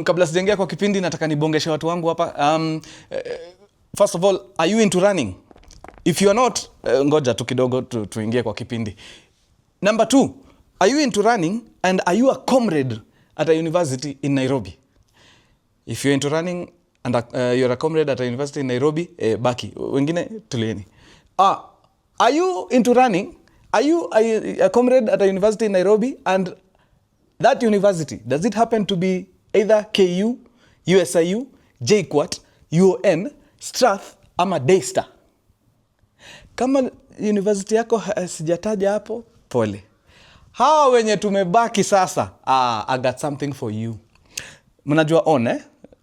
Kabla sijaingia kwa kipindi nataka nibongeshe watu wangu hapa. First of all, are you into running? If you are not, ngoja tu kidogo tuingie kwa kipindi. Number 2, are you into running and are you a comrade at a university in Nairobi? If you're into running and you're a comrade at a university in Nairobi, baki. Wengine tulieni. Are you into running? Are you a comrade at a university in Nairobi? And that university, does it happen to be either KU, USIU, JKUAT, UON, Strath, ama Daystar? Kama university yako sijataja hapo, pole. Hawa wenye tumebaki sasa, I got something for you. Mnajua On,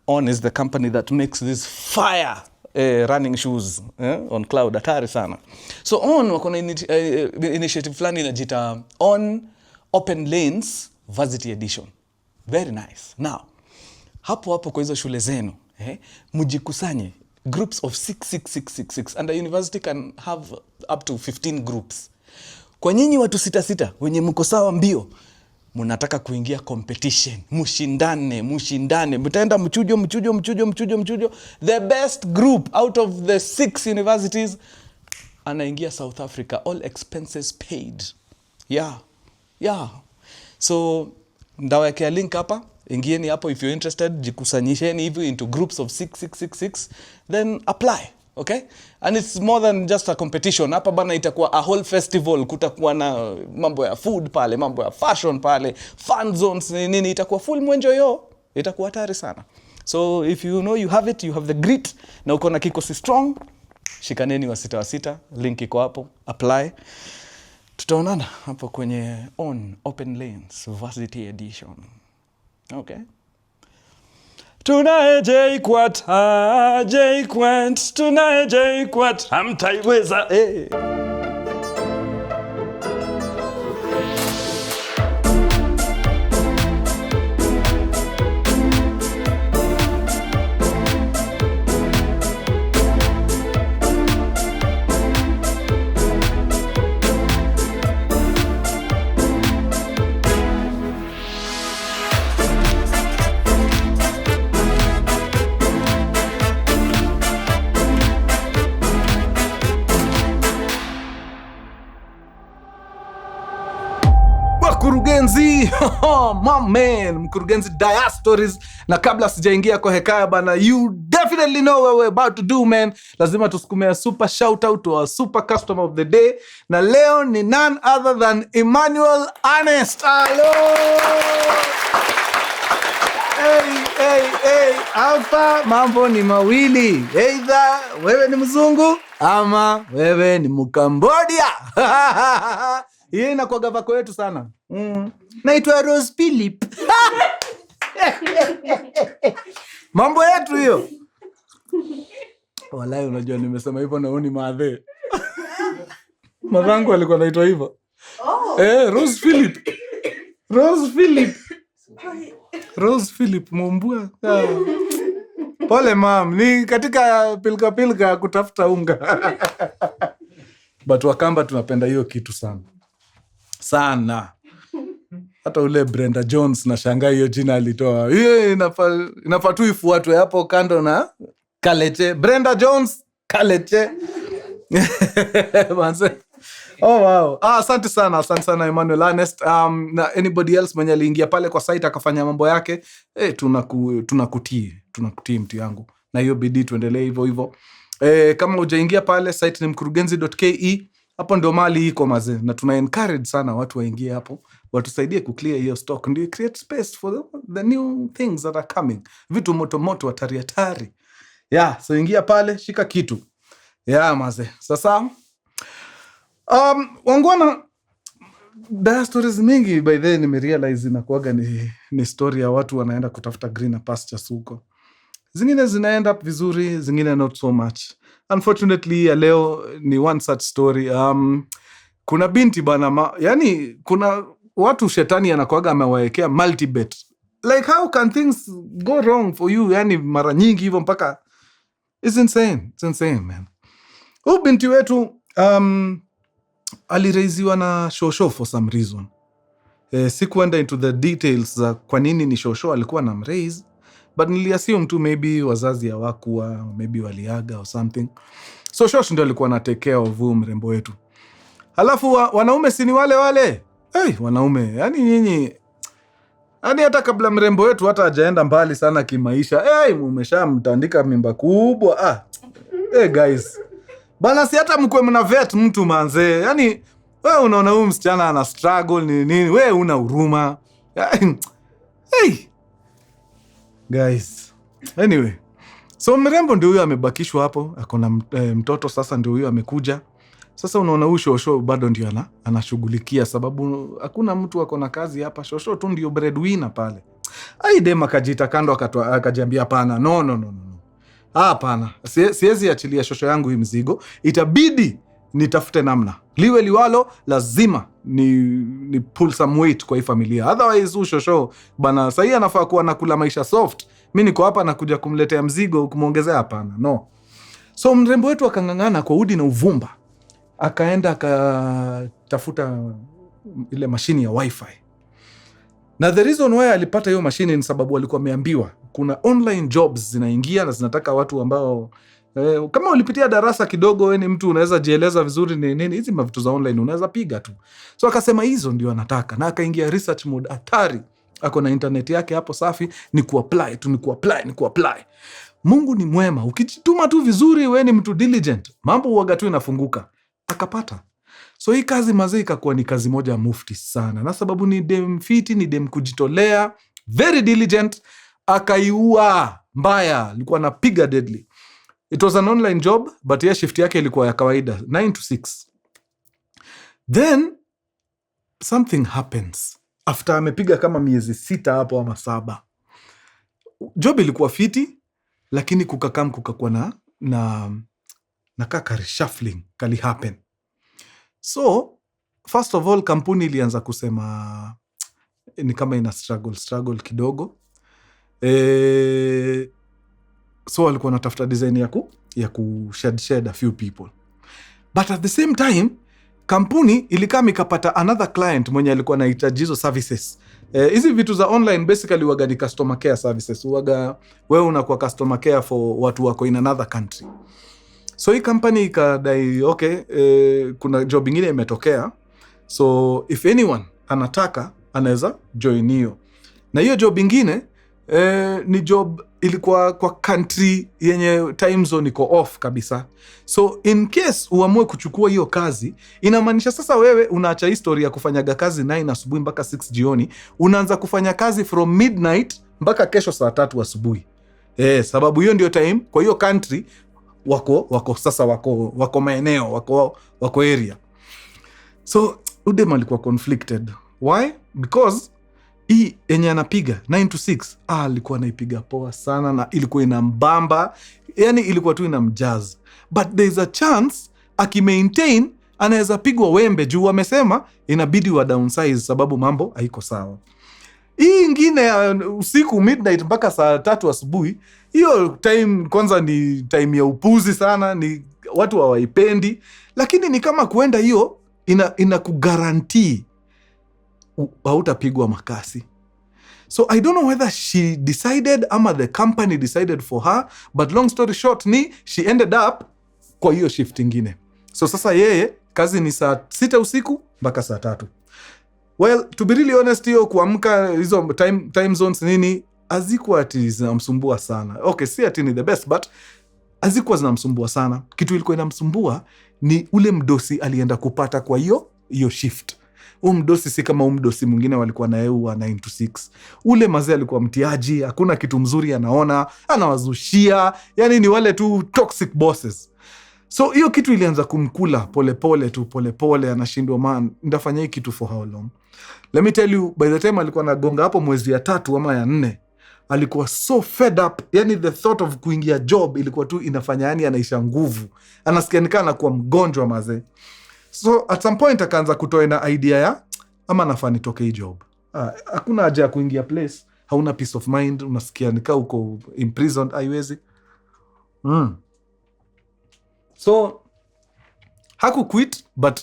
On is the company that makes this fire running shoes on cloud, hatari sana. So On wako na initiative fulani inajita On Open Lanes Varsity Edition. Very nice. Now, hapo kwa hizo shule zenu, mujikusanye groups of 6 and a university can have up to 15 groups. Kwa nyinyi watu 6 wenye mko sawa mbio, mnataka kuingia competition, mushindane, mtaenda mchujo. The best group out of the 6 universities anaingia South Africa, all expenses paid. Yeah. So ndawekea link hapa, ingieni hapo if you're interested, jikusanyisheni hivi into groups of 6, then apply. Okay? And it's more than just a competition. Hapa bana itakuwa a whole festival. Kutakuwa na mambo ya food pale, mambo ya fashion pale, fun zones, nini, itakuwa full mwenjo yo. Itakuwa hatari sana. So if you know you have it, you have the grit, na uko na kikosi strong, shikaneni wa 6, link iko hapo, apply. Tutaonana hapo kwenye On Open Lanes Varsity Edition. Okay. Tunaye JKUAT, JKUAT, tunaye JKUAT, hamtaiweza. Mkurugenzi, my man, Mkurugenzi Diastories. Na kabla sijaingia kwa hekaya bana, you definitely know what we're about to do, man. Lazima tusukumea super shout out to our super customer of the day. Na leo ni none other than Emmanuel Ernest. Hello! Hey, hapa mambo ni mawili. Either wewe ni mzungu ama wewe ni Mkambodia. Hii inakuwa vako yetu sana. Naitwa Rose Philip. Mambo yetu hiyo. Walai unajua nimesema hivyo na uni maadhe. Mamangu alikuwa anaitwa hivyo. Rose Philip. Rose Philip Mumbua. Pole mam, ni katika pilka kutafuta unga. But Wakamba tunapenda hiyo kitu sana. Hata ule Brenda Jones na shanga hiyo jina alitoa. Hiyo inafaa tu ifuatwe hapo kando na Kaleche. Brenda Jones, Kaleche. Oh wow. Asante sana Emmanuel Ernest. Na anybody else mwenye aliingia pale kwa site akafanya mambo yake, tunakutii mtu yangu. Na hiyo bidii tuendelee hivyo. Kama hujaingia pale, site ni mkurugenzi.ke. Hapo ndio mali iko mazee, na tuna encourage sana watu waingie hapo, watusaidie kuclear hiyo stock, ndio create space for the new things that are coming, vitu moto hatari. So ingia pale, shika kitu. Mazee. Sasa wangona Diastories mingi by then nimerealize inakuaga ni story ya watu wanaenda kutafuta greener pastures huko. Zingine zinaenda vizuri, zingine not so much. Unfortunately, ya leo ni one such story. Kuna binti bana, yani kuna watu shetani anakuaga amewaekea multibet. Like how can things go wrong for you? Yani mara nyingi hivyo mpaka it's insane man. Huyu binti wetu alireiziwa na shosho for some reason. Sikuenda into the details za kwa nini ni shosho alikuwa na mraise, but niliassume tu maybe wazazi hawakuwa, maybe waliaga or something. So shosho ndio alikuwa na take care of mrembo wetu. Halafu wanaume si ni wale. Wanaume, yani nyinyi, yani hata kabla mrembo wetu hata hajaenda mbali sana kimaisha, mmeshamtandika mimba kubwa. Guys. Bana, si hata mkwe mna vet mtu manze. Yani wewe unaona huyu msichana ana struggle nini, wewe una huruma. Guys. Anyway. So mrembo ndio huyo amebakishwa hapo, akona mtoto sasa ndio huyo amekuja. Sasa unaona huyu shosho bado ndio anashughulikia, sababu hakuna mtu akona kazi hapa, shosho tu ndio breadwinner pale. Dem akajita kando akajiambia hapana, no. Hapana, siwezi achilia shosho yangu hii mzigo, itabidi nitafute namna. Liwe liwalo, lazima ni pull some weight kwa hii familia. Otherwise huyu shosho bana, sasa anafaa kuwa nakula maisha soft. Mimi niko hapa nakuja kumletea mzigo kumuongezea, hapana. No. So mrembo wetu akangangana kwa udi na uvumba. Akaenda akatafuta ile mashini ya wifi. Na the reason why alipata hiyo mashini ni sababu alikuwa ameambiwa kuna online jobs zinaingia na zinataka watu ambao kama ulipitia darasa kidogo, wewe ni mtu unaweza jieleza vizuri nini, hizi mavitu za online unaweza piga tu. So akasema hizo ndio anataka, na akaingia research mode hatari. Ako na internet yake hapo safi, ni kuapply. Mungu ni mwema, ukijituma tu vizuri, wewe ni mtu diligent, mambo huaga tu inafunguka. Akapata. So hii kazi mazee ikakuwa ni kazi moja mufti sana, na sababu ni dem fiti, ni dem kujitolea, very diligent, akaiua mbaya, alikuwa anapiga deadly. It was an online job, but yeah, shift yake ilikuwa ya kawaida 9 to 6. Then something happens after amepiga kama miezi 6 hapo ama 7. Job ilikuwa fiti, lakini kukakuwa na kaka reshuffling kali happen. So first of all, kampuni ilianza kusema ni kama ina struggle kidogo. So walikuwa wanatafuta design ya shed a few people. But at the same time, kampuni ilikaa ikapata another client mwenye alikuwa anahitaji hizo services. Hizi vitu za online basically waga ni customer care services. Waga wewe unakuwa customer care for watu wako in another country. So hii company ikadai kuna job ingine imetokea. So if anyone anataka anaweza join hiyo. Na hiyo job ingine ni job ilikuwa kwa country yenye time zone iko off kabisa. So in case uamue kuchukua hiyo kazi, inamaanisha sasa wewe unaacha historia kufanyaga kazi 9 asubuhi mpaka 6 jioni, unaanza kufanya kazi from midnight mpaka kesho saa 3 asubuhi. Sababu hiyo ndio time kwa hiyo country wako maeneo, wako area. So udem alikuwa conflicted. Why? Because hii enye anapiga 9 to 6 alikuwa anaipiga poa sana, na ilikuwa inambamba, yani ilikuwa tu inamjazz. But there's a chance akimaintain anaweza pigwa wembe, juu wamesema inabidi wa downsize sababu mambo haiko sawa. Hii ingine usiku midnight mpaka saa 3 asubuhi, hiyo time kwanza ni time ya upuzi sana, ni watu hawaipendi, lakini ni kama kuenda hiyo ina kugarantii hautapigwa makasi. So I don't know whether she decided ama the company decided for her, but long story short ni she ended up kwa hiyo shift ingine. So sasa yeye kazi ni saa 6 usiku mpaka saa 3. Well, to be really honest, hiyo kuamka hizo time zones nini hazikuwa ati zinamsumbua sana. Okay, si ati ni the best, but hazikuwa zinamsumbua sana. Kitu ilikuwa inamsumbua ni ule mdosi alienda kupata kwa hiyo shift. Mdosi si kama mdosi mwingine walikuwa na yeye wa 9 to 6. Ule mazee alikuwa mtiaji, hakuna kitu mzuri anaona, anawazushia, yani ni wale tu toxic bosses. So hiyo kitu ilianza kumkula polepole, anashindwa, man, ndafanya hii kitu for how long? Let me tell you, by the time alikuwa anagonga hapo mwezi ya 3 ama ya 4, alikuwa so fed up, yani the thought of kuingia job ilikuwa tu inafanya yani anaisha nguvu. Anasikia nikana kuwa mgonjwa mazee. So at some point akaanza kutoa na idea ya ama nafaa nitoke hii job. Hakuna haja ya kuingia place hauna peace of mind, unasikia nikaa uko imprisoned, haiwezi. So haku quit, but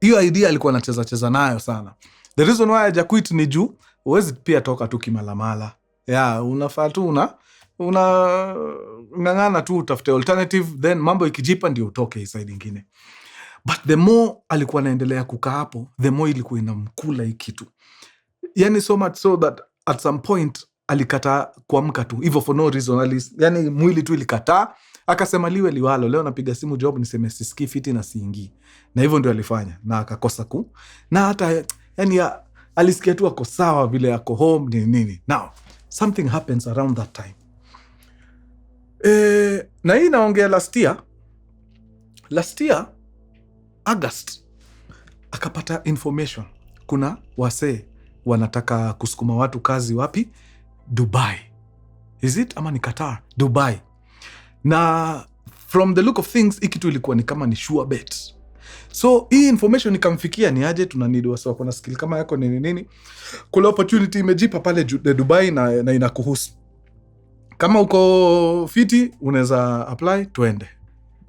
hiyo idea alikuwa anacheza nayo sana. The reason why hajaquit ni juu huwezi pia toka tu kimalamala. Unafaa tu unang'ang'ana tu utafute alternative, then mambo ikijipa ndio utoke side ingine. But the more alikuwa anaendelea kukaa hapo, the more ilikuwa inamkula hii kitu. Yani so much so that at some point alikataa kuamka tu hivyo for no reason. Yani mwili tu ilikataa, akasema liwe liwalo, leo napiga simu job niseme sisikii fiti na siingii. Na hivyo ndio alifanya, na akakosa na hata yani alisikia tu ako sawa vile ako home nini. Now something happens around that time. Na hii naongea last year August, akapata information kuna wasee wanataka kusukuma watu kazi wapi? Dubai. Is it ama ni Qatar? Dubai. Na from the look of things ikitu ilikuwa ni kama ni sure bet. So hii information ikamfikia ni aje tunanidi wasa kuna skill kama yako nini. Kula opportunity imejipa pale Dubai na inakuhusu. Kama uko fiti unaweza apply, twende.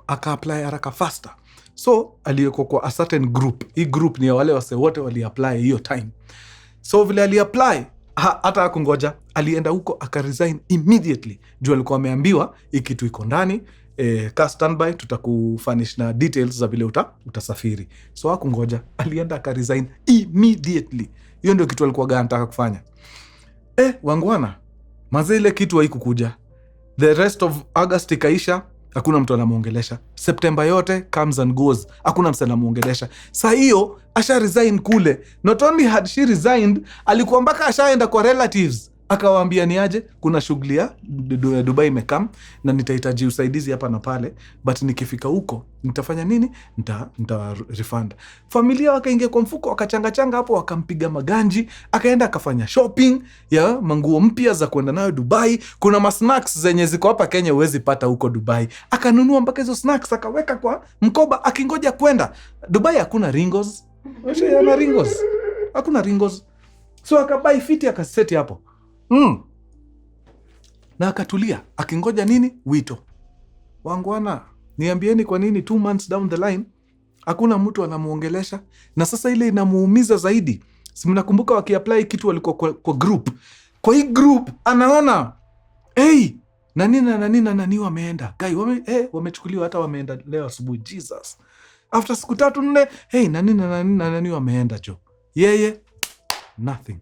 Aka apply haraka faster. So aliyeko kwa a certain group. Hii group ni ya wale wase wote wali apply hiyo time. So vile ali apply hata hakungoja, alienda huko akaresign immediately. Juu alikuwa ameambiwa hii kitu iko ndani, ka standby tutakufanish na details za vile utasafiri. So hakungoja, alienda akaresign immediately. Hiyo ndio kitu alikuwa anataka kufanya. Wangwana, mazee ile kitu haikukuja. The rest of August ikaisha, hakuna mtu anamuongelesha. September yote comes and goes, hakuna mtu anamuongelesha. Saa hiyo asha resign kule. Not only had she resigned, alikuwa mpaka ashaenda kwa relatives. Akawaambia ni aje, kuna shughuli ya Dubai imekam na nitahitaji usaidizi hapa na pale, but nikifika huko nitafanya nini? Nita refund. Familia wakaingia kwa mfuko, wakachanga hapo, wakampiga maganji, akaenda akafanya shopping ya manguo mpya za kwenda nayo Dubai. Kuna masnacks zenye ziko hapa Kenya huwezi pata huko Dubai. Akanunua mpaka hizo snacks akaweka kwa mkoba akingoja kwenda. Dubai hakuna ringos. Yana ringos. Hakuna ringos. So akabai fiti akaseti hapo. Na akatulia akingoja nini? Wito. Wangwana, niambieni kwa nini 2 months down the line hakuna mtu anamuongelesha? Na sasa ile inamuumiza zaidi. Si mnakumbuka wakiapply kitu walikuwa kwa group. Kwa hii group anaona nani wameenda. Guy wamechukuliwa, hata wameenda leo asubuhi. Jesus. After siku 3-4 nani wameenda jo. Yeye nothing.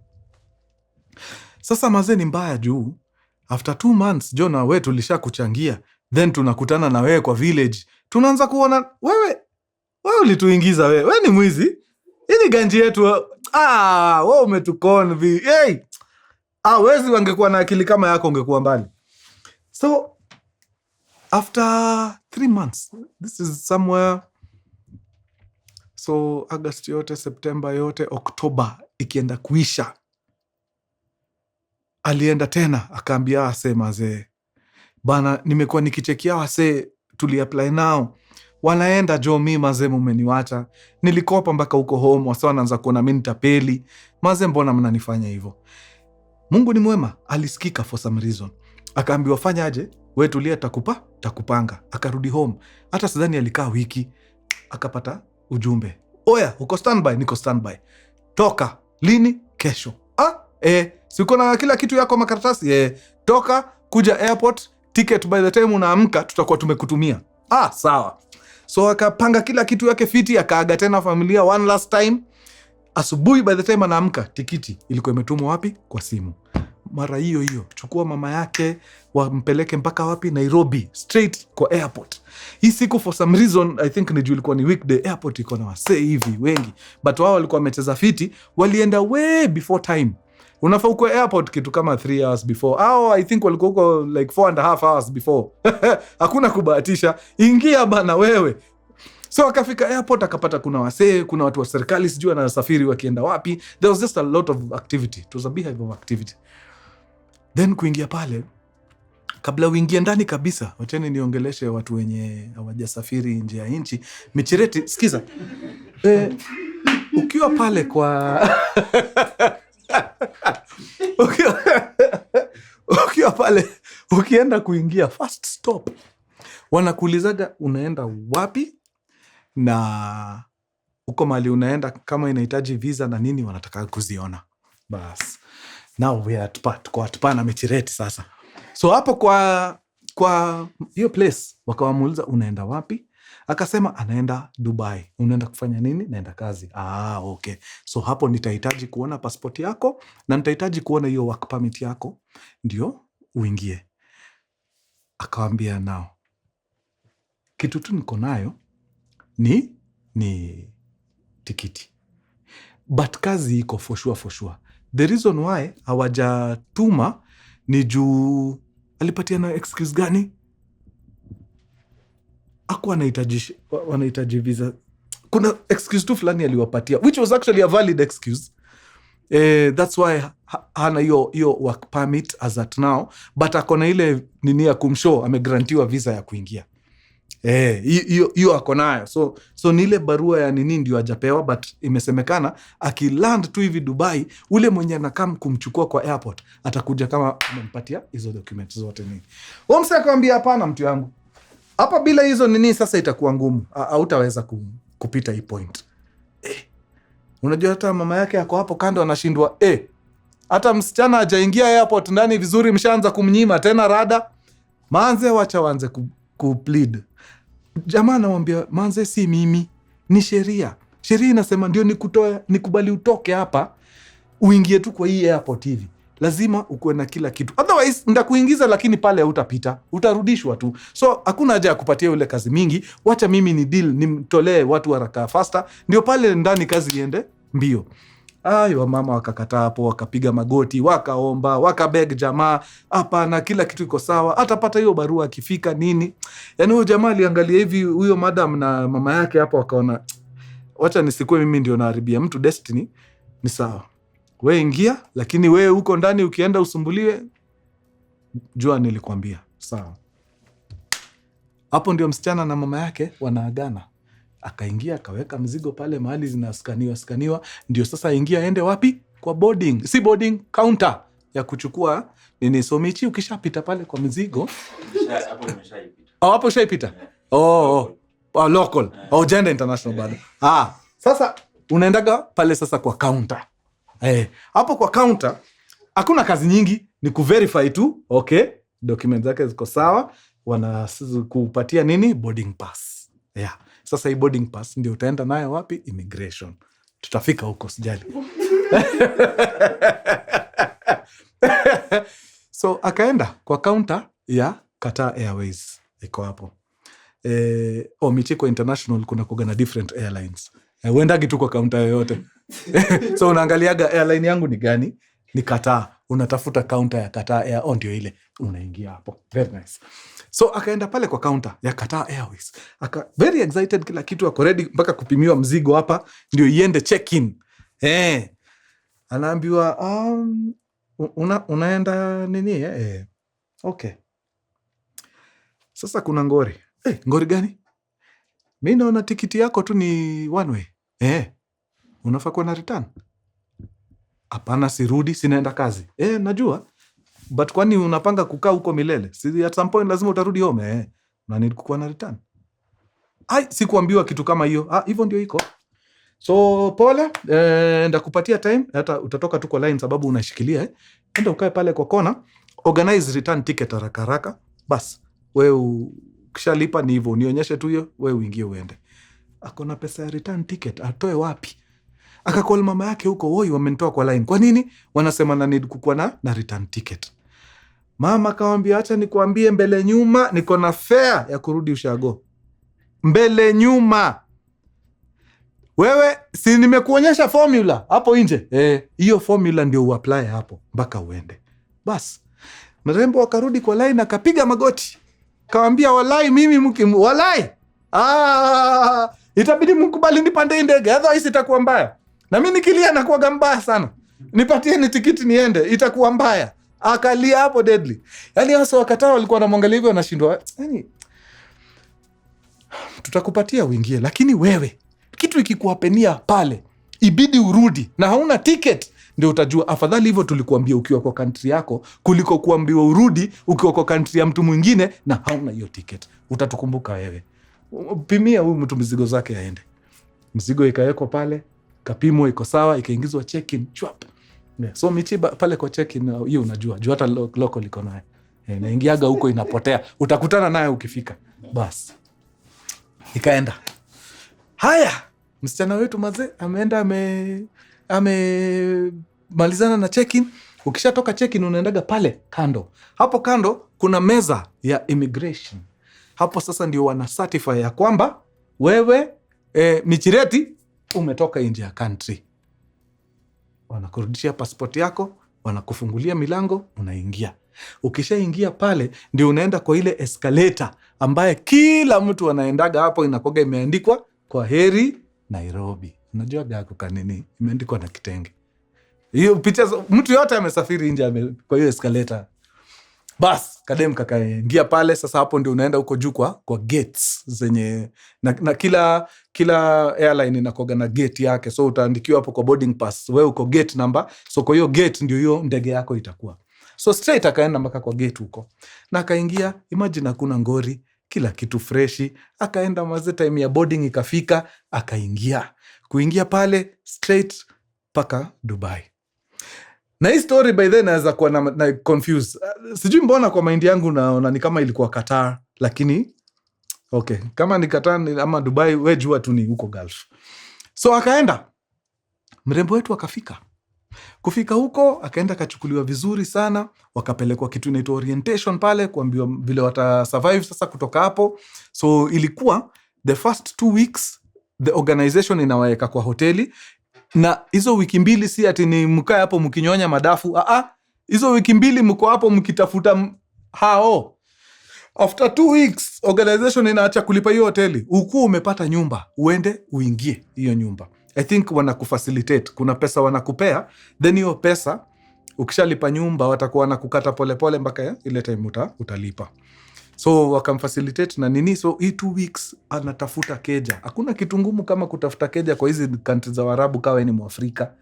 Sasa mazee ni mbaya juu after 2 months Jona we tulisha kuchangia, then tunakutana na wewe kwa village, tunaanza kuona wewe ulituingiza wewe ni mwizi, hii ni ganji yetu. Wewe umetuconvi. Wezi wangekuwa na akili kama yako ungekuwa mbali. So after 3 months, this is somewhere, so August yote, September yote, October ikienda kuisha, alienda tena akaambia wase mazee, bana nimekuwa nikichekia wase tuliapply nao wanaenda jo, mi mazee mumeniwacha, nilikopa mpaka huko home, wase wanaanza kuona mimi nitapeli, mazee mbona mnanifanya hivyo? Mungu ni mwema, alisikika for some reason. Akaambiwa fanya aje, wewe tulia, takupanga. Akarudi home, hata sidhani alikaa wiki, akapata ujumbe, oya uko standby? Niko standby. Toka lini? Kesho. Siko na kila kitu yako makaratasi. Toka kuja airport, ticket by the time unaamka tutakuwa tumekutumia. Sawa. So akapanga kila kitu yake fiti, akaaga tena familia one last time. Asubuhi by the time anaamka, tikiti ilikuwa imetumwa wapi? Kwa simu. Mara hiyo chukua mama yake wampeleke mpaka wapi? Nairobi, straight kwa airport. Hii siku for some reason I think ni juu ilikuwa ni weekday, airport iko na wasee hivi wengi, but wao walikuwa wamecheza fiti, walienda way before time. Unafaa uko airport kitu kama 3 hours before. I think walikuwa huko like 4.5 hours before. Hakuna kubahatisha, ingia bana wewe. So akafika airport, akapata kuna wasee, kuna watu wa serikali sijui wanasafiri wakienda wapi. There was just a lot of activity. It was a beehive of activity. Then kuingia pale, kabla uingie ndani kabisa, wacheni niongeleshe watu wenye hawajasafiri nje ya nchi. Michereti, sikiza. Ukiwa pale kwa ukiwa pale, ukienda kuingia first stop, wanakuulizaga unaenda wapi na huko mali unaenda kama inahitaji visa na nini wanataka kuziona. Bas. Now we are at part. Kwa atpa na Mureithi sasa. So hapo kwa hiyo place wakawamuuliza unaenda wapi? Akasema anaenda Dubai. Unaenda kufanya nini? Naenda kazi. Okay. So hapo nitahitaji kuona passport yako na nitahitaji kuona hiyo work permit yako ndio uingie. Akawambia nao, kitu tu niko nayo ni tikiti. But kazi iko for sure. The reason why hawajatuma ni juu alipatia na excuse gani? Hakuwa wanahitaji visa. Kuna excuse tu fulani aliwapatia, which was actually a valid excuse. That's why hana hiyo work permit as at now, but akona ile nini ya kumshow amegrantiwa visa ya kuingia. Hiyo akonayo. So ni ile barua ya nini ndio hajapewa, but imesemekana akiland tu hivi Dubai, ule mwenye anakam kumchukua kwa airport atakuja kama amempatia hizo documents zote nini. Wamse akamwambia hapana mtu yangu. Hapa bila hizo nini sasa itakuwa ngumu. Hautaweza kupita hii point. Unajua hata mama yake yako hapo kando anashindwa. Hata msichana hajaingia airport ndani vizuri mshaanza kumnyima tena rada. Manze wacha waanze kuplead. Jamaa anamwambia manze si mimi, ni sheria. Sheria inasema ndio nikubali utoke hapa uingie tu kwa hii airport hivi. Lazima ukuwe na kila kitu. Otherwise ndakuingiza lakini pale hutapita. Utarudishwa tu. So hakuna haja ya kupatia ule kazi mingi. Wacha mimi ni deal nimtolee watu haraka faster. Ndio pale ndani kazi iende mbio. Wa mama wakakataa hapo, wakapiga magoti, wakaomba, wakabeg jamaa, hapana kila kitu iko sawa, atapata hiyo barua akifika nini. Yaani huyo jamaa aliangalia hivi huyo madam na mama yake hapo wakaona wacha nisikue mimi ndio naharibia mtu destiny, ni sawa. Wewe ingia, lakini wewe huko ndani ukienda usumbuliwe, jua nilikwambia. Sawa. Hapo ndio msichana na mama yake wanaagana. Akaingia, akaweka mzigo pale mahali zinaskaniwa. Ndio sasa ingia aende wapi? Kwa boarding. Si boarding, counter ya kuchukua nini. So Michi ukishapita pale kwa mzigo. Hapo nimeshaipita. Hapo ushaipita? Local. Gender international bado. Sasa unaendaga pale sasa kwa counter. Hapo kwa counter hakuna kazi nyingi, ni kuverify tu, okay, documents zake ziko sawa, kupatia nini? Boarding pass. Sasa hii boarding pass ndio utaenda nayo wapi? Immigration. Tutafika huko sijali. So akaenda kwa counter ya Qatar Airways. Iko hapo. Michiko International kuna kugana different airlines. Uendagi tu kwa counter yoyote. So unaangaliaga airline yangu ni gani? Ni Qatar. Unatafuta counter ya Qatar Air, ndio ile. Unaingia hapo. Very nice. So akaenda pale kwa counter ya Qatar Airways. Very excited, kila kitu ako ready mpaka kupimiwa mzigo hapa ndio iende check in. Anaambiwa unaenda nini? Okay. Sasa kuna ngori. Ngori gani? Mimi naona tikiti yako tu ni one way. Unafaa kuwa na return. Hapana, sirudi, sinaenda kazi. Najua. But kwani unapanga kukaa huko milele? Si at some point lazima utarudi home. Na nilikuwa na return. Sikuambiwa kitu kama hiyo. Hivyo ndio iko. So pole, ndakupatia time, hata utatoka tu kwa line sababu unashikilia. Enda ukae pale kwa kona, organize return ticket haraka. Bas, wewe ukishalipa ni hivyo, nionyeshe tu hiyo, wewe uingie uende. Akona pesa ya return ticket, atoe wapi? Akakol mama yake huko, wamenitoa kwa line. Kwa nini? Wanasema na need kukuwa na return ticket. Mama akamwambia acha nikuambie mbele nyuma, niko na fare ya kurudi ushago. Mbele nyuma. Wewe si nimekuonyesha formula hapo nje? Hiyo formula ndio uapply hapo mpaka uende. Bas. Mrembo wakarudi kwa line, akapiga magoti. Kaambia walai mimi walai. Itabidi mkubali nipande ndege, otherwise itakuwa mbaya. Na mimi nikilia nakuwa mbaya sana. Nipatie ni tikiti niende, itakuwa mbaya. Akalia hapo deadly. Yaani hasa wakataa walikuwa wanamwangalia hivyo wanashindwa. Yaani tutakupatia uingie, lakini wewe kitu ikikuapenia pale ibidi urudi na hauna ticket, ndio utajua. Afadhali hivyo tulikuambia ukiwa kwa country yako kuliko kuambiwa urudi ukiwa kwa country ya mtu mwingine na hauna hiyo ticket. Utatukumbuka wewe. Pimia huyu mtu mizigo zake aende. mzigo ikawekwa pale, kapimo iko sawa, ikaingizwa check-in chwap. So Michiba pale kwa check-in hiyo unajua hata local iko naye. Naingiaga huko inapotea, utakutana naye ukifika. Bas ikaenda haya, msichana wetu mazee ameenda amemalizana na check-in. Ukishatoka check-in unaendaga pale kando, hapo kando kuna meza ya immigration. Hapo sasa ndio wana certify ya kwamba wewe Mureithi umetoka nje ya country. Wanakurudishia passport yako, wanakufungulia milango, unaingia. Ukishaingia pale ndio unaenda kwa ile escalator ambaye kila mtu anaendaga hapo, inakoga imeandikwa kwa heri Nairobi. Unajua gako kanini imeandikwa na kitenge. Hiyo picha mtu yote amesafiri nje kwa hiyo escalator. Bas kadem kakaingia pale. Sasa hapo ndio unaenda huko juu kwa gates zenye na kila airline inakoga na gate yake, so utaandikiwa hapo kwa boarding pass wewe uko gate number, so kwa hiyo gate ndio hiyo ndege yako itakuwa. So straight akaenda mpaka kwa gate huko na akaingia. Imagine hakuna ngori, kila kitu freshi. Akaenda maze, time ya boarding ikafika, akaingia. Kuingia pale straight paka Dubai. Na hii story by then naweza kuwa na confuse. Sijui mbona kwa mind yangu naona ni kama ilikuwa Qatar, lakini okay, kama ni Qatar ama Dubai, we jua tu ni huko Gulf. So akaenda, mrembo wetu akafika. Kufika huko akaenda kachukuliwa vizuri sana, wakapelekwa kitu inaitwa orientation pale, kuambiwa vile wata survive sasa kutoka hapo. So ilikuwa the first 2 weeks the organization inawaeka kwa hoteli, na hizo wiki 2 si ati ni mkae hapo mkinyonya madafu. Hizo wiki 2 mko hapo mkitafuta hao. After 2 weeks organization inaacha kulipa hiyo hoteli, ukuu umepata nyumba, uende uingie hiyo nyumba. I think wanakufacilitate, kuna pesa wanakupea, then hiyo pesa ukishalipa nyumba watakuwa wanakukata pole mpaka ile time utalipa. So wakamfacilitate na nini. So hii 2 weeks anatafuta keja. Hakuna kitu ngumu kama kutafuta keja kwa hizi countries za Waarabu kawa ni Mwafrika.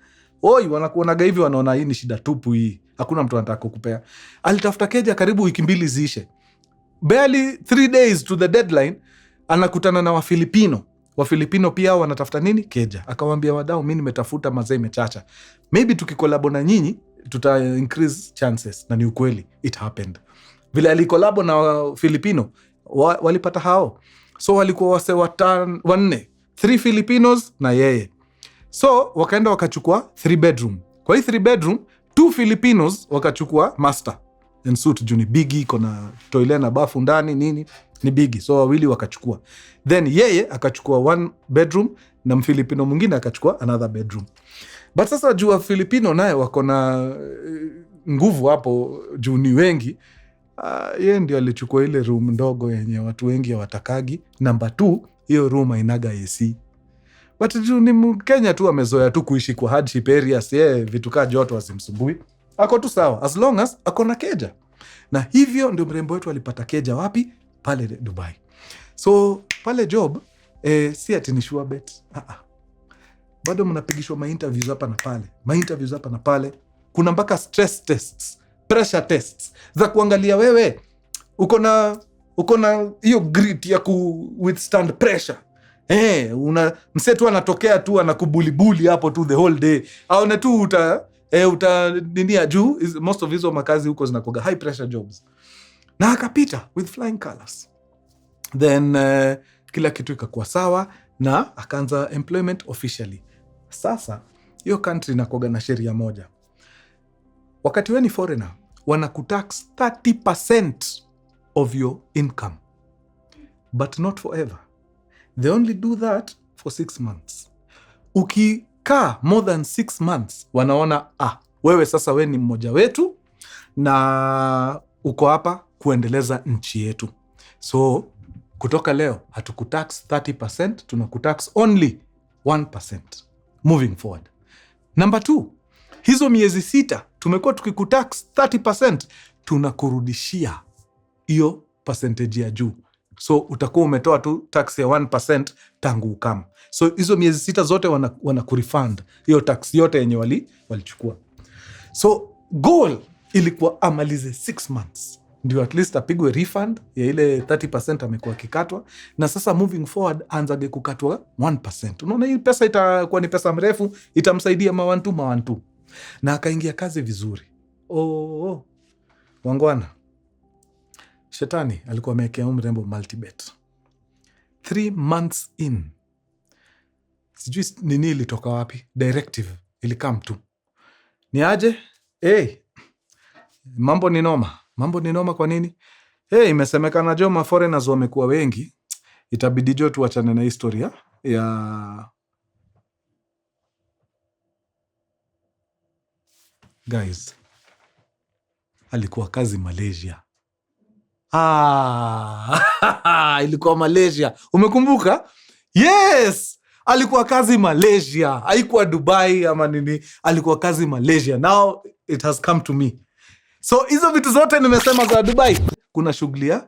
Wanakuonaga hivi, wanaona hii ni shida tupu hii. Hakuna mtu anataka kukupea. Alitafuta keja karibu wiki 2 ziishe. Barely 3 days to the deadline anakutana na Wafilipino. Wafilipino pia wanatafuta nini? Keja. Akawaambia wadau, mimi nimetafuta mazee mechacha. Maybe tukikolabo na nyinyi tuta increase chances. Na ni ukweli, it happened. Vile alikolabo na Filipino walipata hao. So walikuwa wase 4, 3 Filipinos na yeye. So wakaenda wakachukua 3 bedroom. Kwa hii 3 bedroom 2 Filipinos wakachukua master and suite juu ni bigi, kona toilet na bafu ndani nini, ni bigi. So wawili wakachukua, then yeye akachukua 1 bedroom na Mfilipino mwingine akachukua another bedroom. But sasa juu wa Filipino naye wako na nguvu hapo juu ni wengi. Yeye ndio alichukua ile room ndogo yenye watu wengi hawatakagi. Number 2, hiyo room hainaga AC. But juu ni Mkenya tu amezoea tu kuishi kwa hardship areas, yeye vitu kaa joto wasimsumbui. Ako tu sawa as long as ako na keja. Na hivyo ndio mrembo wetu alipata keja wapi? Pale Dubai. So pale job si ati ni sure bet. Bado mnapigishwa ma-interviews hapa na pale. Kuna mpaka stress tests, pressure tests za kuangalia wewe uko na hiyo grit ya ku withstand pressure. Msetu anatokea tu anakubulibuli hapo tu the whole day. Aone tu ninia juu. Most of hizo makazi huko zinakoga high pressure jobs. Na akapita with flying colors. Then kila kitu ikakuwa sawa na akaanza employment officially. Sasa hiyo country inakoga na sheria moja. Wakati wewe ni foreigner, wanakutax 30% of your income. But not forever. They only do that for 6 months. Ukikaa more than 6 months, wanaona wewe sasa we ni mmoja wetu na uko hapa kuendeleza nchi yetu. So kutoka leo hatukutax 30%, tunakutax only 1% moving forward. Number 2, hizo miezi 6 tumekuwa tukikutax 30%, tunakurudishia hiyo percentage ya juu. So utakuwa umetoa tu tax ya 1% tangu ukam. So hizo miezi 6 zote wanakurefund hiyo tax yote yenye walichukua. So goal ilikuwa amalize 6 months ndio at least apigwe refund ya ile 30% amekuwa kikatwa, na sasa moving forward anzage kukatwa 1%. Unaona hii pesa itakuwa ni pesa mrefu, itamsaidia mawantu. Na akaingia kazi vizuri. Wangwana, shetani alikuwa amewekea mrembo multibet 3 months in. Sijui nini ilitoka wapi, directive ilikam tu ni aje, mambo ni noma. Kwa nini? Imesemekana jo ma foreigners wamekuwa wengi, itabidi jo tuachane na historia ya guys. Alikuwa kazi Malaysia. Ilikuwa Malaysia. Umekumbuka? Yes! Alikuwa kazi Malaysia. Haikuwa Dubai ama nini. Alikuwa kazi Malaysia. Now it has come to me. So hizo vitu zote nimesema za Dubai. Kuna shughuli ya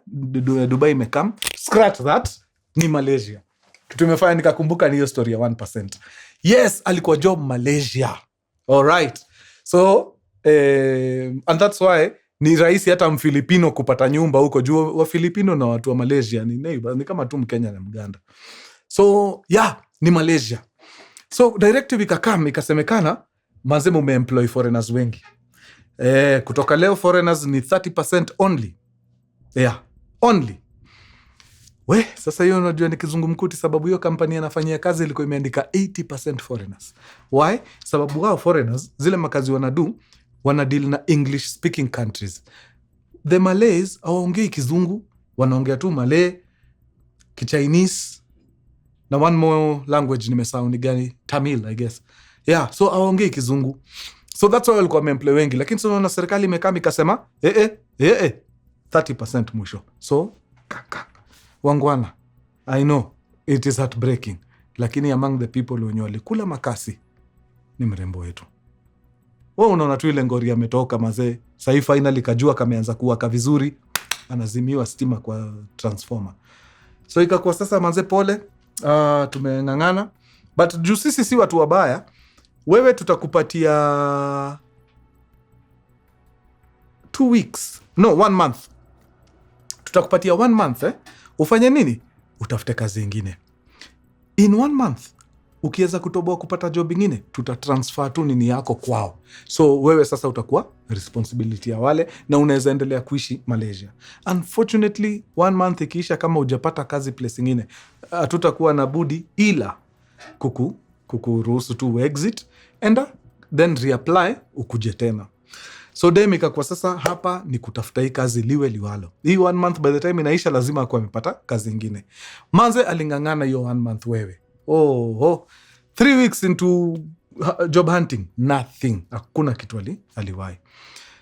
Dubai imekam. Scratch that. Ni Malaysia. Kitu imefanya nikakumbuka ni hiyo story ya 1%. Yes, alikuwa job Malaysia. Alright. So, and that's why ni rahisi hata Mfilipino kupata nyumba huko juu wa Filipino na watu wa Malaysia ni neighbor, ni kama tu Mkenya na Mganda. So, ni Malaysia. So, directive ikakam, ikasemekana manze mumeemploy foreigners wengi. Kutoka leo foreigners ni 30% only. Only. Sasa hiyo unajua ni kizungumkuti, sababu hiyo kampani anafanyia kazi ilikuwa imeandika 80% foreigners. Why? Sababu wao foreigners zile makazi wana deal na English speaking countries. The Malays hawaongei Kizungu, wanaongea tu Malay, Kichinese na one more language nimesahau ni gani, Tamil I guess. So hawaongei Kizungu. So that's why walikuwa wameemploy wengi, lakini sasa na serikali imekaa ikasema 30% mwisho. So wangwana, I know it is heartbreaking, lakini among the people wenye walikula makasi ni mrembo wetu. Unaona tu ile ngori ametoka mazee, sasa finally kajua kameanza kuwaka vizuri, anazimiwa stima kwa transformer. So ikakuwa sasa manze pole, tumengangana, but juu sisi si watu wabaya, wewe tutakupatia 2 weeks, no 1 month. Tutakupatia 1 month ufanye nini? Utafute kazi ingine. In 1 month ukiweza kutoboa kupata job ingine, tutatransfer tu nini yako kwao. So wewe sasa utakuwa responsibility ya wale na unaweza endelea kuishi Malaysia. Unfortunately 1 month ikiisha kama hujapata kazi place ingine, hatutakuwa na budi ila kukuruhusu tu exit and then reapply ukuje tena. So demika kwa sasa hapa ni kutafuta hii kazi liwe liwalo. Hii 1 month by the time inaisha lazima akuwa amepata kazi ingine. Manze alingangana hiyo 1 month wewe. 3 weeks into job hunting, nothing. Hakuna kitu aliwahi.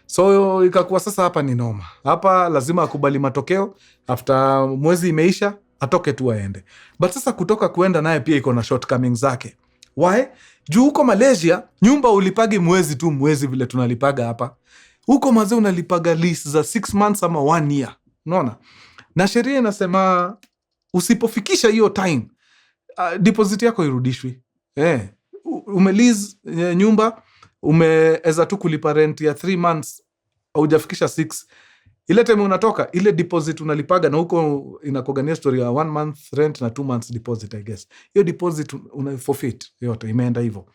So ikakuwa sasa hapa ni noma. Hapa lazima akubali matokeo. After mwezi imeisha, atoke tu aende. But sasa kutoka kuenda naye pia iko na shortcomings zake. Why? Juu huko Malaysia, nyumba ulipagi mwezi vile tunalipaga hapa. Huko mazee unalipaga lease za 6 months ama 1 year. Unaona? Na sheria inasema usipofikisha hiyo time, deposit yako irudishwi. Umelease nyumba, umeweza tu kulipa rent ya 3 months, haujafikisha 6. Ile time unatoka, ile deposit unalipaga, na huko inakogania story ya 1 month rent na 2 months deposit I guess. Hiyo deposit una forfeit yote, imeenda hivyo.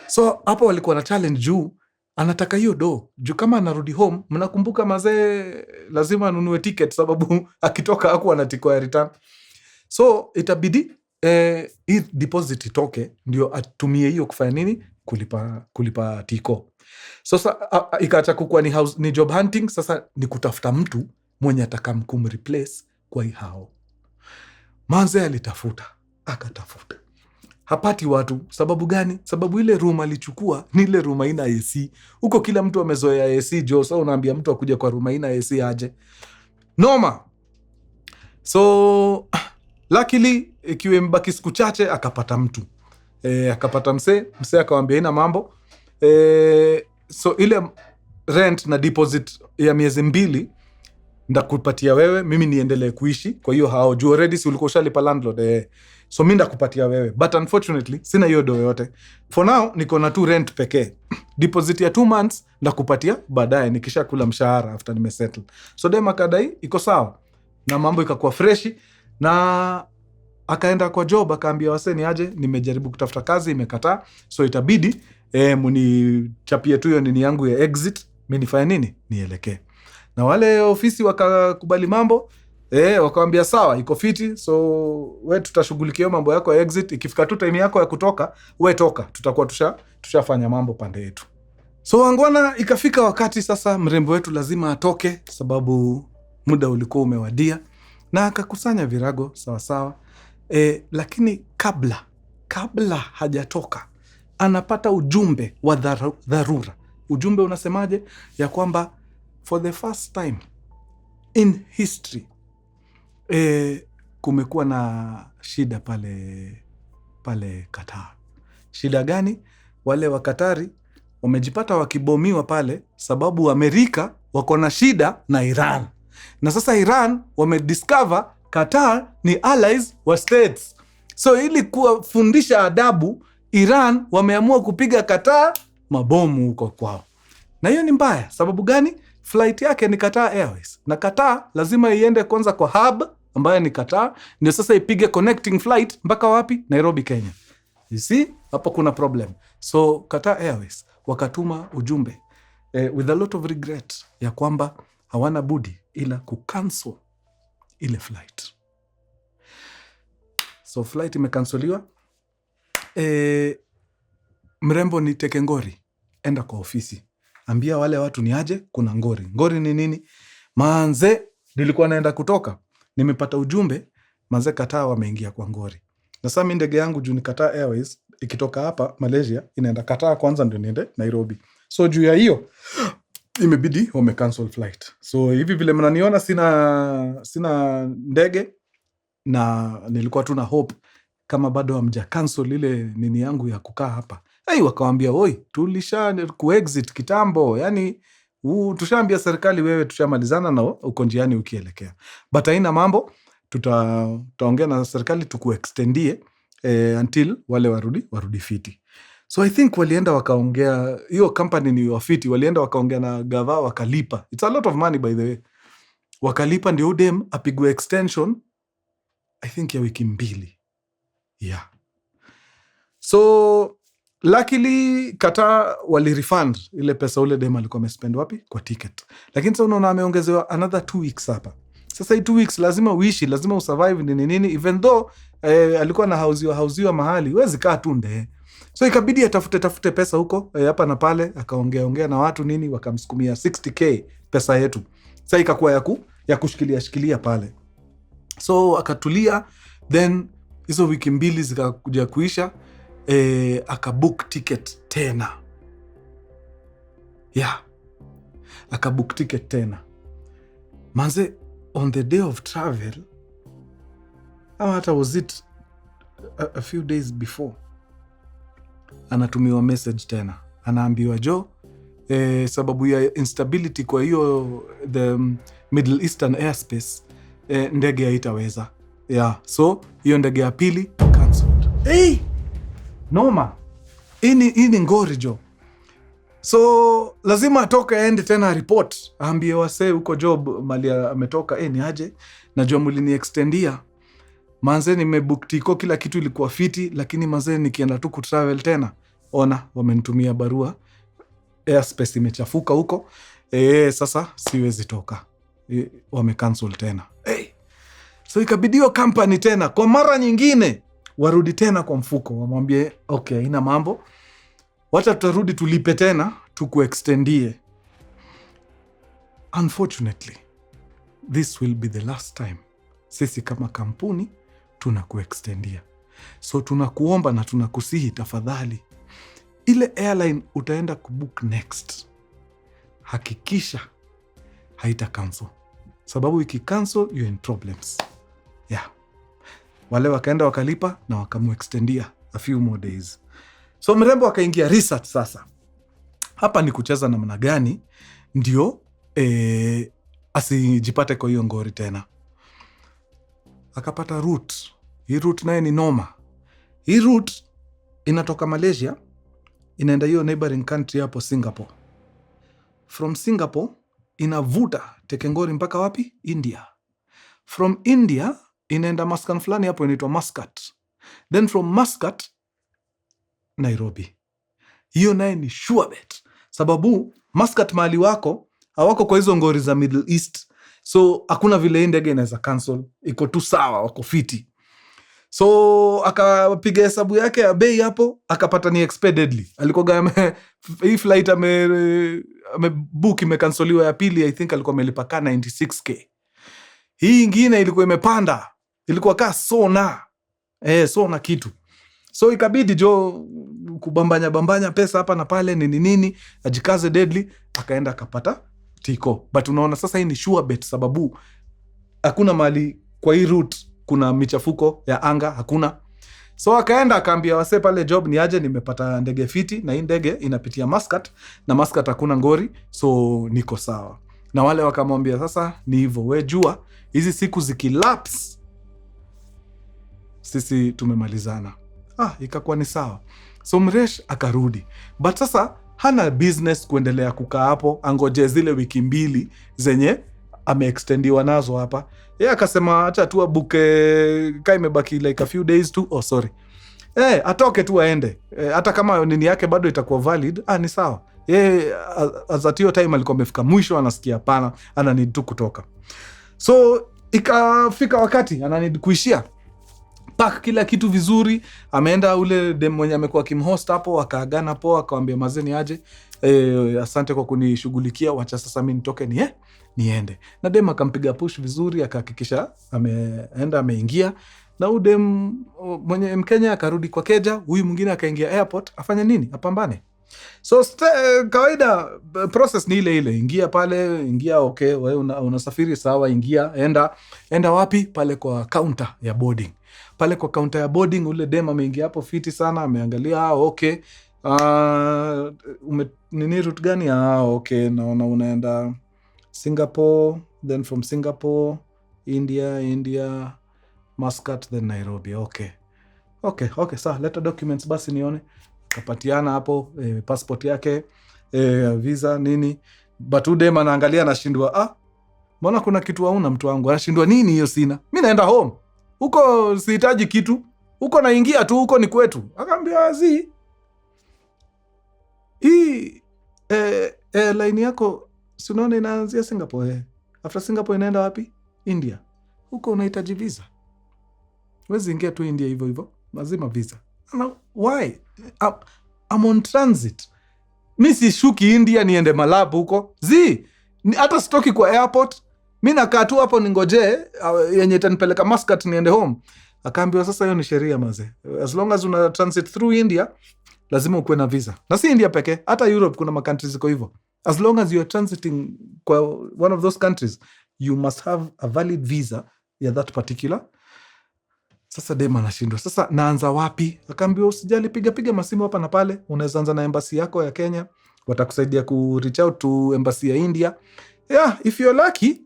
So hapo walikuwa na challenge juu anataka hiyo juu kama anarudi home, mnakumbuka mazee lazima anunue ticket sababu akitoka hakuwa na tiko ya return. So itabidi hii deposit itoke ndio atumie hiyo kufanya nini? Kulipa tiko. Sasa ikaacha kukua ni job hunting. Sasa ni kutafuta mtu mwenye atakam kumreplace kwa hii hao. Manze alitafuta, akatafuta, hapati watu. Sababu gani? Sababu ile room alichukua ni ile room haina AC. Huko kila mtu amezoea AC jo. Sasa unaambia mtu akuje kwa room haina AC aje? Noma. So luckily ikiwa mbaki siku chache akapata mtu. Akapata mse akamwambia ina mambo. So ile rent na deposit ya miezi 2 ndakupatia wewe, mimi niendelee kuishi. Kwa hiyo hao juu already si ulikuwa ushalipa landlord. So mimi ndakupatia wewe, but unfortunately sina hiyo do yote. For now niko na tu rent pekee. Deposit ya 2 months ndakupatia baadaye nikisha kula mshahara after nimesettle. So dem akadai iko sawa na mambo ikakuwa freshi, na akaenda kwa job akaambia waseni aje, nimejaribu kutafuta kazi imekataa, so itabidi munichapie tu hiyo nini yangu ya exit, mimi nifanye nini, nielekee. Na wale ofisi wakakubali mambo, wakawambia sawa, iko fiti, so we tutashughulikia mambo yako ya exit, ikifika tu time yako ya kutoka, we toka, tutakuwa tushafanya mambo pande yetu. So wangwana, ikafika wakati sasa mrembo wetu lazima atoke, sababu muda ulikuwa umewadia, na akakusanya virago sawa sawa. Lakini kabla hajatoka, anapata ujumbe wa dharura. Ujumbe unasemaje? Ya kwamba for the first time in history kumekuwa na shida pale Qatar. Shida gani? Wale wa Qatari wamejipata wakibomiwa pale sababu Amerika wako na shida na Iran. Na sasa Iran wamediscover Qatar ni allies wa states. So ili kuwafundisha adabu, Iran wameamua kupiga Qatar mabomu huko kwao. Na hiyo ni mbaya. Sababu gani? Flight yake ni Qatar Airways. Na Qatar lazima iende kwanza kwa hub ambayo ni Qatar, ndio sasa ipige connecting flight mpaka wapi? Nairobi, Kenya. You see? Hapo kuna problem. So Qatar Airways wakatuma ujumbe with a lot of regret ya kwamba hawana budi ila kucancel ile flight. So flight imekansoliwa. Mrembo ni teke ngori, enda kwa ofisi, ambia wale watu ni aje, kuna ngori. Ngori ni nini? Manze, nilikuwa naenda kutoka, nimepata ujumbe, manze Qatar wameingia kwa ngori. Na sasa mimi ndege yangu juu ni Qatar Airways, ikitoka hapa Malaysia inaenda Qatar kwanza ndio niende Nairobi. So juu ya hiyo imebidi wamecancel flight. So hivi vile mnaniona sina ndege, na nilikuwa tu na hope kama bado hamja cancel ile nini yangu ya kukaa hapa. Wakawambia, oi, tulisha kuexit kitambo. Yani, tushaambia serikali wewe tushamalizana na uko njiani ukielekea. But haina mambo, tutaongea na serikali tukuextendie until wale warudi fiti. So I think walienda wakaongea, hiyo company ni wafiti, walienda wakaongea na gava wakalipa. It's a lot of money by the way. Wakalipa ndio udem apigwe extension I think ya wiki 2. Yeah. So luckily Qatar wali refund ile pesa ule dem alikuwa amespend wapi? Kwa ticket. Lakini sasa unaona ameongezewa another 2 weeks hapa. Sasa hii 2 weeks lazima uishi, lazima usurvive nini even though alikuwa na hauziwa mahali, huwezi kaa tu nde. So ikabidi atafute pesa huko hapa na pale, akaongea na watu nini, wakamsukumia 60k pesa yetu. Sasa ikakuwa ya kushikilia pale. So akatulia, then hizo wiki 2 zikakuja kuisha, akabook ticket tena. Yeah. Akabook ticket tena. Manze, on the day of travel, hata was it a few days before, anatumiwa message tena. Anaambiwa sababu ya instability kwa hiyo the Middle Eastern airspace, ndege haitaweza. Yeah, so hiyo ndege ya pili cancelled. Noma. Hii ni ngori . So lazima atoke aende tena report, aambie wasee huko job mali ametoka, ni aje, najua mlini extendia. Manze nimebook tiko, kila kitu ilikuwa fiti, lakini manze nikienda tu kutravel tena, ona wamenitumia barua, airspace imechafuka huko. Sasa siwezi toka. Wamecancel tena. So ikabidiwa company tena kwa mara nyingine warudi tena kwa mfuko, wamwambie okay, ina mambo, wacha tutarudi tulipe tena tukuextendie. Unfortunately, this will be the last time sisi kama kampuni tunakuextendia. So tunakuomba na tunakusihi tafadhali, ile airline utaenda kubook next, hakikisha haita cancel. Sababu iki cancel, you're in problems. Yeah. Wale wakaenda wakalipa na wakamuextendia a few more days. So mrembo akaingia research sasa. Hapa ni kucheza namna gani ndio asijipate kwa hiyo ngori tena. Akapata route. Hii route naye ni noma. Hii route inatoka Malaysia inaenda hiyo neighboring country hapo Singapore. From Singapore inavuta tekengori mpaka wapi? India. From India inaenda maskan fulani hapo inaitwa Muscat. Then from Muscat Nairobi. Hiyo naye ni sure bet. Sababu Muscat mahali wako hawako kwa hizo ngori za Middle East. So hakuna vile hii ndege inaweza cancel. Iko tu sawa, wako fiti. So akapiga hesabu yake ya bei hapo, akapata ni expeditedly. Alikuwa hii flight amebook imekansoliwa ya pili, I think alikuwa amelipa ka 96k. Hii ingine ilikuwa imepanda. Ilikuwa ka sona kitu. So ikabidi kubambanya pesa hapa na pale nini ajikaze deadly, akaenda akapata tiko. But unaona sasa hii ni sure bet sababu hakuna mali kwa hii route kuna michafuko ya anga, hakuna. So akaenda akaambia wase pale job ni aje, nimepata ndege fiti na hii ndege inapitia Muscat na Muscat hakuna ngori, so niko sawa. Na wale wakamwambia sasa ni hivyo, we jua hizi siku zikilapse sisi tumemalizana. Ikakuwa ni sawa. So Mresh akarudi. But sasa hana business kuendelea kukaa hapo angoje zile wiki 2 zenye ameextendiwa nazo hapa. Yeye akasema acha tu abuke kai imebaki like a few days tu. Atoke tu aende. Hata kama nini yake bado itakuwa valid, ni sawa. Yeye at hiyo time alikuwa amefika mwisho, anasikia hapana, ana need tu kutoka. So ikafika wakati ana need kuishia. Pack kila kitu vizuri, ameenda ule dem mwenye amekuwa kimhost hapo, akaagana poa, akamwambia mazeni aje, asante kwa kunishughulikia, wacha sasa mimi nitoke niende. Na dem akampiga push vizuri, akahakikisha ameenda ameingia. Na huyu dem mwenye Mkenya akarudi kwa keja, huyu mwingine akaingia airport, afanye nini? Apambane. So kawaida process ni ile. Ingia pale, ingia okay, wewe unasafiri sawa, ingia, enda wapi? Pale kwa counter ya boarding. Pale kwa counter ya boarding ule dem ameingia hapo fiti sana, ameangalia okay. Nini route gani? Okay, naona unaenda Singapore, then from Singapore India Muscat, then Nairobi. Okay, sawa, leta documents basi nione. Kapatiana hapo passport yake, visa nini. But udem anaangalia anashindwa, mbona kuna kitu hauna mtu wangu? Anashindwa nini hiyo sina? Mimi naenda home. Huko sihitaji kitu. Huko naingia tu, huko ni kwetu. Akaambia wazi. Hii line yako si unaona inaanzia Singapore. After Singapore inaenda wapi? India. Huko unahitaji visa. Huwezi ingia tu India hivyo. Lazima visa. Why? I'm on transit. Mimi sishuki India niende Malabo huko. Hata sitoki kwa airport. Mimi nakaa tu hapo ningoje yenye itanipeleka Muscat niende home. Akaambiwa sasa hiyo ni sheria maze. As long as una transit through India, lazima ukuwe na visa. Na si India pekee, hata Europe kuna countries ziko hivyo. As long as you are transiting kwa one of those countries, you must have a valid visa ya that particular. Sasa dem anashindwa. Sasa naanza wapi? Akaambiwa usijali, piga masimu hapa na pale. Unaweza anza na embassy yako ya Kenya. Watakusaidia ku reach out to embassy ya India. If you're lucky,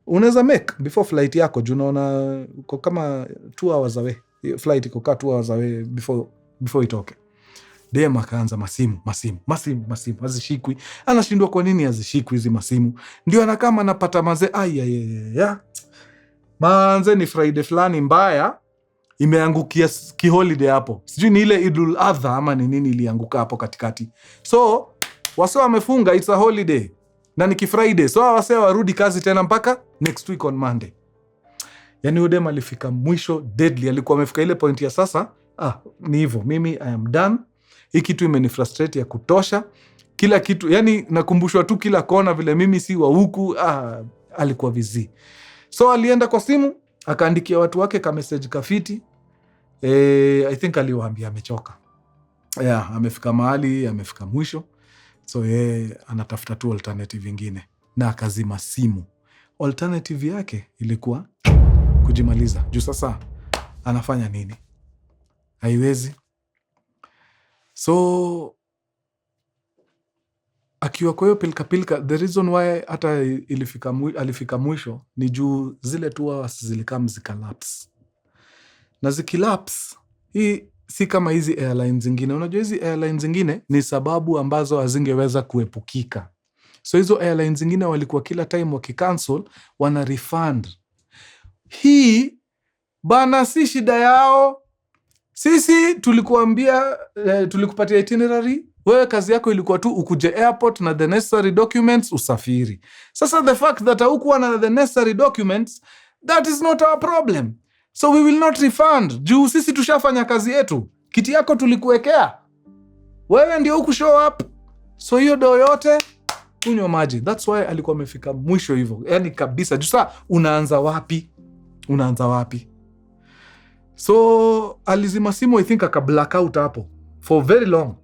unaweza make before flight yako. Juu unaona uko kama 2 hours away. Flight iko ka 2 hours away before itoke. Dem akaanza masimu. Hazishikwi. Anashindwa kwa nini hazishikwi hizi masimu. Ndio anakama anapata maze. Manze ni Friday fulani mbaya. Imeangukia kiholiday hapo. Sijui ni ile Idul Adha ama ni nini ilianguka hapo katikati. So, wase wamefunga, it's a holiday. Na ni Friday. So, wase warudi kazi tena mpaka next week on Monday. Yani udem alifika mwisho deadly. Alikuwa amefika ile point ya sasa. Ni hivyo. Mimi, I am done. Hii kitu imenifrustrate ya kutosha. Kila kitu, yani nakumbushwa tu kila kona vile mimi si wa huku. Alikuwa vizi. So, alienda kwa simu. Akaandikia watu wake ka message kafiti. I think aliwaambia amechoka. Amefika mahali, amefika mwisho. So anatafuta tu alternative ingine. Na akazima simu. Alternative yake ilikuwa kujimaliza. Juu sasa anafanya nini? Haiwezi. So akiwa kwa hiyo pilka, the reason why hata alifika mwisho ni juu zile 2 hours zilikam zikalapse. Na zikilapse, hii si kama hizi airlines zingine. Unajua hizi airlines zingine ni sababu ambazo hazingeweza kuepukika. So hizo airlines zingine walikuwa kila time wakicancel, wana refund. Hii, bana si shida yao. Sisi tulikuambia, tulikupatia itinerary, wewe kazi yako ilikuwa tu ukuje airport na the necessary documents usafiri. Sasa the fact that haukuwa na the necessary documents, that is not our problem. So we will not refund. Juu sisi tushafanya kazi yetu. Kiti yako tulikuwekea. Wewe ndio huku show up. So hiyo do yote kunywa maji. That's why alikuwa amefika mwisho hivyo. Yani kabisa. Juu saa unaanza wapi? So alizima simu, I think aka blackout hapo for very long.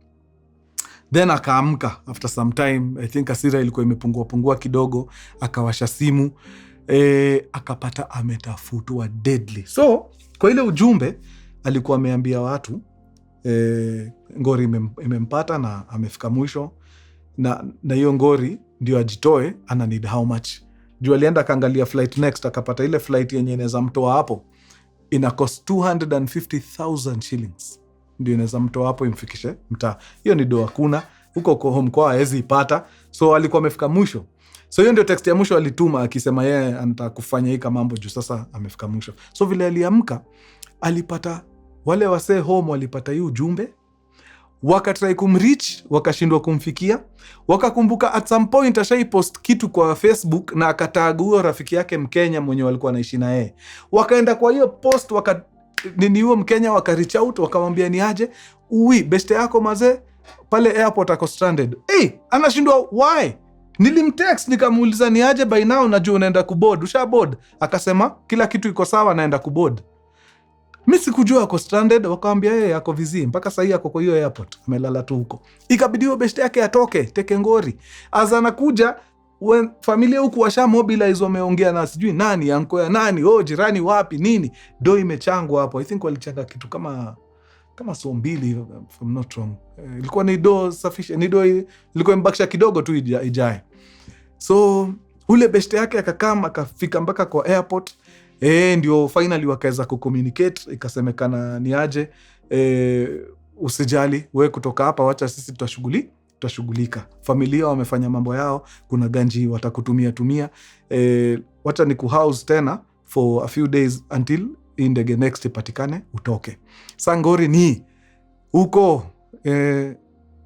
Then akaamka after some time, I think hasira ilikuwa imepungua kidogo, akawasha simu, akapata ametafutwa deadly. So kwa ile ujumbe alikuwa ameambia watu, ngori imempata na amefika mwisho, na hiyo ngori ndio ajitoe, ana need how much. Juu alienda kaangalia flight next, akapata ile flight yenye inaweza mtoa hapo ina cost 250,000 shillings. Ndio inaweza mtoa hapo imfikishe mtaa. Hiyo ni doa kuna. Huko kwa home kwa hawezi ipata. So alikuwa amefika mwisho. So hiyo ndio text ya mwisho alituma akisema yeye anataka kufanya hii kama mambo juu sasa amefika mwisho. So vile aliamka, alipata wale wasee home walipata hiyo ujumbe. Wakatry kumreach, wakashindwa kumfikia. Wakakumbuka at some point ashaipost kitu kwa Facebook na akatag huyo rafiki yake Mkenya mwenye walikuwa anaishi na yeye. Wakaenda kwa hiyo post, nini huyo Mkenya wakareach out, wakamwambia ni aje, beste yako mazee pale airport ako stranded. Anashindwa why? Nilimtext nikamuuliza ni aje by now, najua unaenda kuboard, ushaboard? Akasema kila kitu iko sawa, naenda kuboard. Mimi sikujua ako stranded, wakamwambia yeye ako vizi mpaka sasa ako kwa hiyo airport, amelala tu huko. Ikabidi hiyo best yake atoke, teke ngori. Azana kuja, familia huku washa mobilize, wameongea na sijui nani, anko ya nani, jirani wapi nini. Do imechangwa hapo. I think walichanga kitu kama so 2 if I'm not wrong. Ilikuwa ni do sufficient, ni do ilikuwa mbakisha kidogo tu ijae. So ule best yake akakama akafika mpaka kwa airport. Ndio finally wakaweza kucommunicate, ikasemekana ni aje, usijali wewe kutoka hapa, wacha sisi tutashughulika. Familia wamefanya mambo yao, kuna ganji watakutumia, wacha ni kuhouse tena for a few days until indege next ipatikane utoke. Sangori ni huko,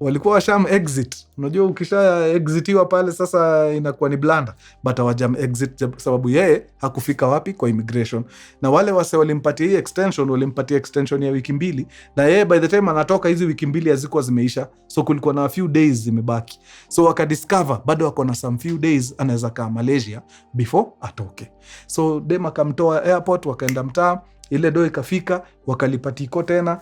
walikuwa washam exit. Unajua ukisha exitiwa pale sasa inakuwa ni blanda, but hawajam exit sababu yeye hakufika wapi kwa immigration. Na wale wase walimpatia hii extension, walimpatia extension ya wiki 2, na yeye by the time anatoka hizi wiki 2 hazikuwa zimeisha, so kulikuwa na a few days zimebaki. So wakadiscover bado wako na some few days anaweza kaa Malaysia before atoke. So dem akamtoa airport, wakaenda mtaa, ile do ikafika, wakalipatiko tena,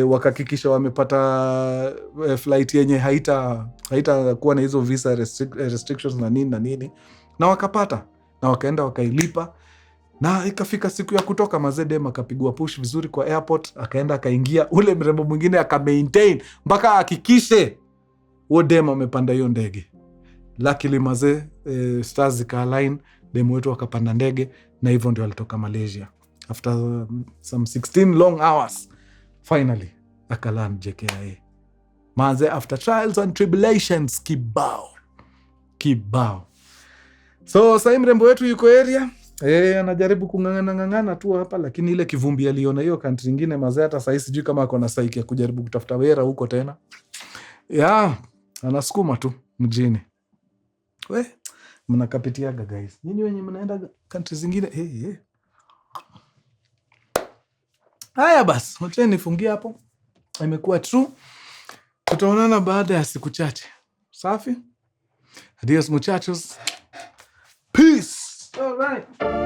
wakahakikisha wamepata flight yenye haita kuwa na hizo visa restrictions na nini, na wakapata, na wakaenda wakailipa, na ikafika siku ya kutoka mazede, akapigwa push vizuri kwa airport, akaenda akaingia. Ule mrembo mwingine akamaintain mpaka hakikishe dem amepanda hiyo ndege. Luckily mazee, stars zika-align, dem wetu wakapanda ndege, na hivyo ndio alitoka Malaysia. After some 16 long hours, finally akaland JKIA. Manze, after trials and tribulations, kibao. So sasa mrembo wetu yuko area, anajaribu kung'ang'ana tu hapa, lakini ile kivumbi aliona hiyo country nyingine mazee, hata sasa sijui kama ako na saiki ya kujaribu kutafuta wera huko tena. Anasukuma tu mjini. Mnakapitiaga guys. Nyinyi wenye mnaenda country zingine, Haya basi, wacha nifungie hapo. Imekuwa true. Tutaonana baada ya siku chache. Safi? Adios muchachos. Peace. All right.